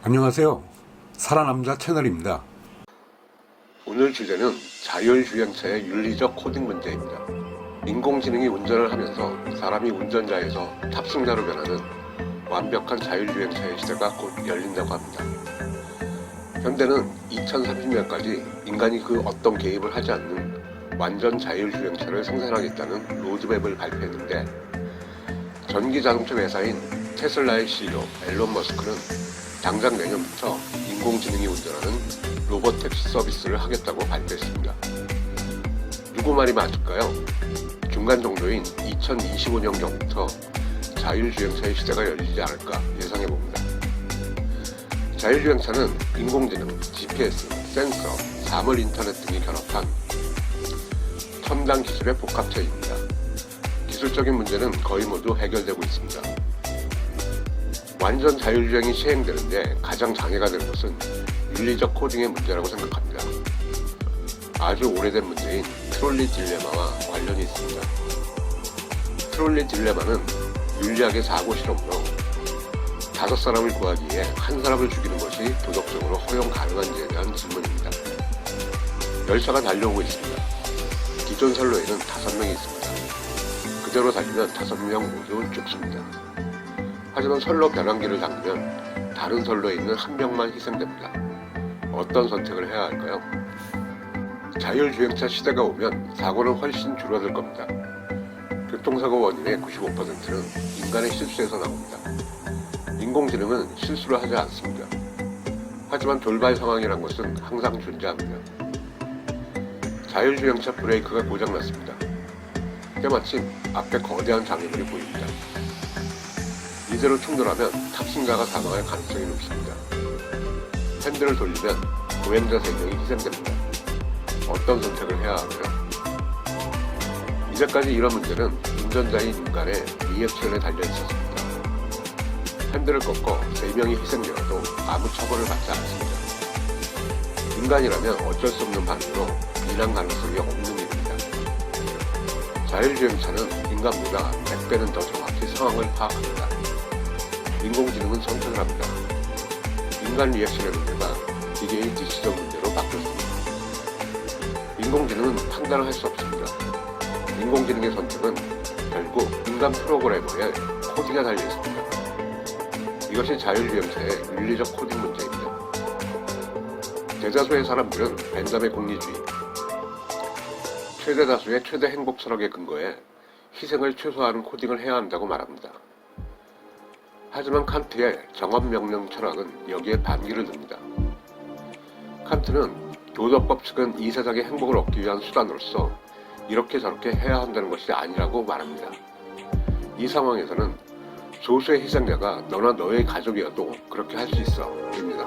안녕하세요. 살아남자 채널입니다. 오늘 주제는 자율주행차의 윤리적 코딩 문제입니다. 인공지능이 운전을 하면서 사람이 운전자에서 탑승자로 변하는 완벽한 자율주행차의 시대가 곧 열린다고 합니다. 현대는 2030년까지 인간이 그 어떤 개입을 하지 않는 완전 자율주행차를 생산하겠다는 로드맵을 발표했는데, 전기자동차 회사인 테슬라의 CEO 앨런 머스크는 당장 내년부터 인공지능이 운전하는 로봇택시 서비스를 하겠다고 발표했습니다. 누구 말이 맞을까요? 중간 정도인 2025년경부터 자율주행차의 시대가 열리지 않을까 예상해봅니다. 자율주행차는 인공지능, GPS, 센서, 사물 인터넷 등이 결합한 첨단 기술의 복합체입니다. 기술적인 문제는 거의 모두 해결되고 있습니다. 완전 자율주행이 시행되는데 가장 장애가 되는 것은 윤리적 코딩의 문제라고 생각합니다. 아주 오래된 문제인 트롤리 딜레마와 관련이 있습니다. 트롤리 딜레마는 윤리학의 사고 실험으로 5사람을 구하기 위해 한 사람을 죽이는 것이 도덕적으로 허용 가능한지에 대한 질문입니다. 열차가 달려오고 있습니다. 기존 선로에는 5명이 있습니다. 그대로 달리면 5명 모두 죽습니다. 하지만 선로 변환기를 당기면 다른 선로에 있는 1명만 희생됩니다. 어떤 선택을 해야 할까요? 자율주행차 시대가 오면 사고는 훨씬 줄어들 겁니다. 교통사고 원인의 95%는 인간의 실수에서 나옵니다. 인공지능은 실수를 하지 않습니다. 하지만 돌발 상황이란 것은 항상 존재합니다. 자율주행차 브레이크가 고장났습니다. 때마침 앞에 거대한 장애물이 보입니다. 이대로 충돌하면 탑승자가 사망할 가능성이 높습니다. 핸들을 돌리면 보행자 3명이 희생됩니다. 어떤 선택을 해야 하나요? 이제까지 이런 문제는 운전자인 인간의 리액션에 달려 있었습니다. 핸들을 꺾어 3명이 희생되어도 아무 처벌을 받지 않습니다. 인간이라면 어쩔 수 없는 반응으로 인한 가능성이 없는 일입니다. 자율주행차는 인간보다 100배는 더 정확히 상황을 파악합니다. 인공지능은 선택을 합니다. 인간 리액션의 문제가 기계의 디시전 문제로 바뀌었습니다. 인공지능은 판단을 할 수 없습니다. 인공지능의 선택은 결국 인간 프로그래머의 코딩에 달려 있습니다. 이것이 자율주행차의 윤리적 코딩 문제입니다. 대다수의 사람들은 벤잠의 공리주의, 최대 다수의 최대 행복 철학에 근거해 희생을 최소화하는 코딩을 해야 한다고 말합니다. 하지만 칸트의 정업명령 철학은 여기에 반기를 듭니다. 칸트는 도덕 법칙은 이 세상의 행복을 얻기 위한 수단으로서 이렇게 저렇게 해야 한다는 것이 아니라고 말합니다. 이 상황에서는 소수의 희생자가 너나 너의 가족이어도 그렇게 할 수 있어 입니다.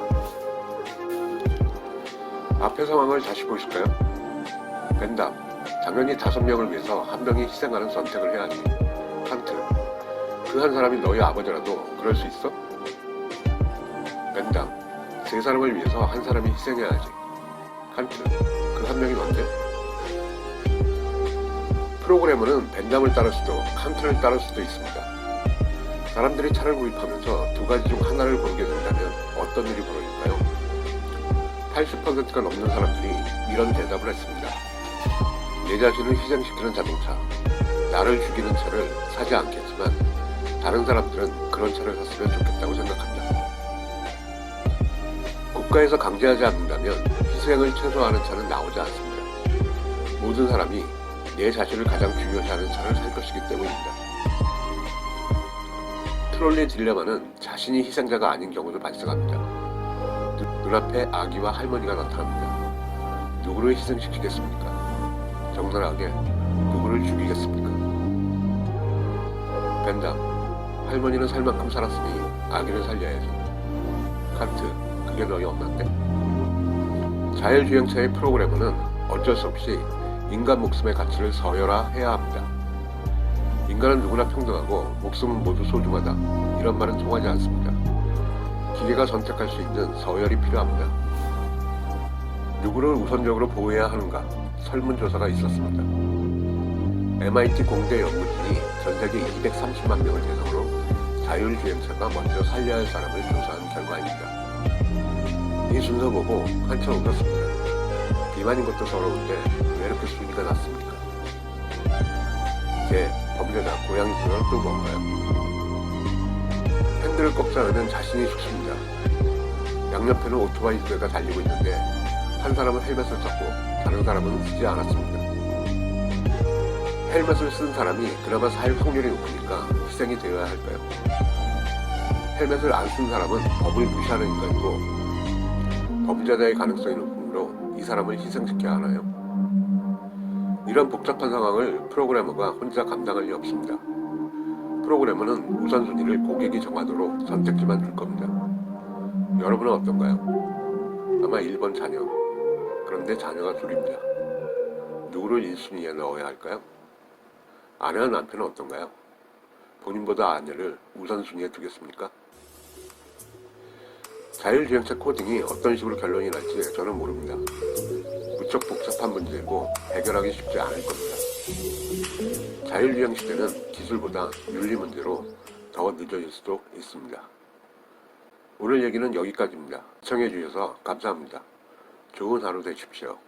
앞의 상황을 다시 보실까요? 벤담, 당연히 5명을 위해서 1명이 희생하는 선택을 해야지. 칸트, 그 한 사람이 너희 아버지라도 그럴 수 있어? 벤담, 3사람을 위해서 한 사람이 희생해야지. 칸트, 그 1명이 뭔데? 프로그래머는 벤담을 따를 수도 칸트를 따를 수도 있습니다. 사람들이 차를 구입하면서 2가지 중 하나를 고르게 된다면 어떤 일이 벌어질까요? 80%가 넘는 사람들이 이런 대답을 했습니다. 내 자신을 희생시키는 자동차, 나를 죽이는 차를 사지 않겠지만 다른 사람들은 그런 차를 샀으면 좋겠다고 생각합니다. 국가에서 강제하지 않는다면 희생을 최소화하는 차는 나오지 않습니다. 모든 사람이 내 자신을 가장 중요시하는 차를 살 것이기 때문입니다. 트롤리 딜레마는 자신이 희생자가 아닌 경우도 발생합니다. 눈앞에 아기와 할머니가 나타납니다. 누구를 희생시키겠습니까? 적나라하게 누구를 죽이겠습니까? 벤담, 할머니는 살 만큼 살았으니 아기를 살려야지. 칸트, 그게 너희 엄마인데? 자율주행차의 프로그래머는 어쩔 수 없이 인간 목숨의 가치를 서열화해야 합니다. 인간은 누구나 평등하고 목숨은 모두 소중하다. 이런 말은 통하지 않습니다. 기계가 선택할 수 있는 서열이 필요합니다. 누구를 우선적으로 보호해야 하는가? 설문조사가 있었습니다. MIT 공대 연구진이 전 세계 230만 명을 대상으로 자율주행차가 먼저 살려야 할 사람을 조사한 결과입니다. 이 순서 보고 한참 웃었습니다. 비만인 것도 서러운데 왜 이렇게 순위가 낮습니까? 제 범죄자 고양이 수는 또 뭔가요? 핸들을 꺾자 하면 자신이 죽습니다. 양옆에는 오토바이 2대가 달리고 있는데 한 사람은 헬멧을 썼고 다른 사람은 쓰지 않았습니다. 헬멧을 쓴 사람이 그나마 살 확률이 높으니까 희생이 되어야 할까요? 헬멧을 안 쓴 사람은 법을 무시하는 인간이고 범죄자의 가능성이 높으므로 이 사람을 희생시켜야 하나요? 이런 복잡한 상황을 프로그래머가 혼자 감당할 리 없습니다. 프로그래머는 우선순위를 고객이 정하도록 선택지만 줄 겁니다. 여러분은 어떤가요? 아마 1번 자녀. 그런데 자녀가 둘입니다. 누구를 1순위에 넣어야 할까요? 아내와 남편은 어떤가요? 본인보다 아내를 우선순위에 두겠습니까? 자율주행차 코딩이 어떤 식으로 결론이 날지 저는 모릅니다. 무척 복잡한 문제이고 해결하기 쉽지 않을 겁니다. 자율주행 시대는 기술보다 윤리 문제로 더 늦어질 수도 있습니다. 오늘 얘기는 여기까지입니다. 시청해주셔서 감사합니다. 좋은 하루 되십시오.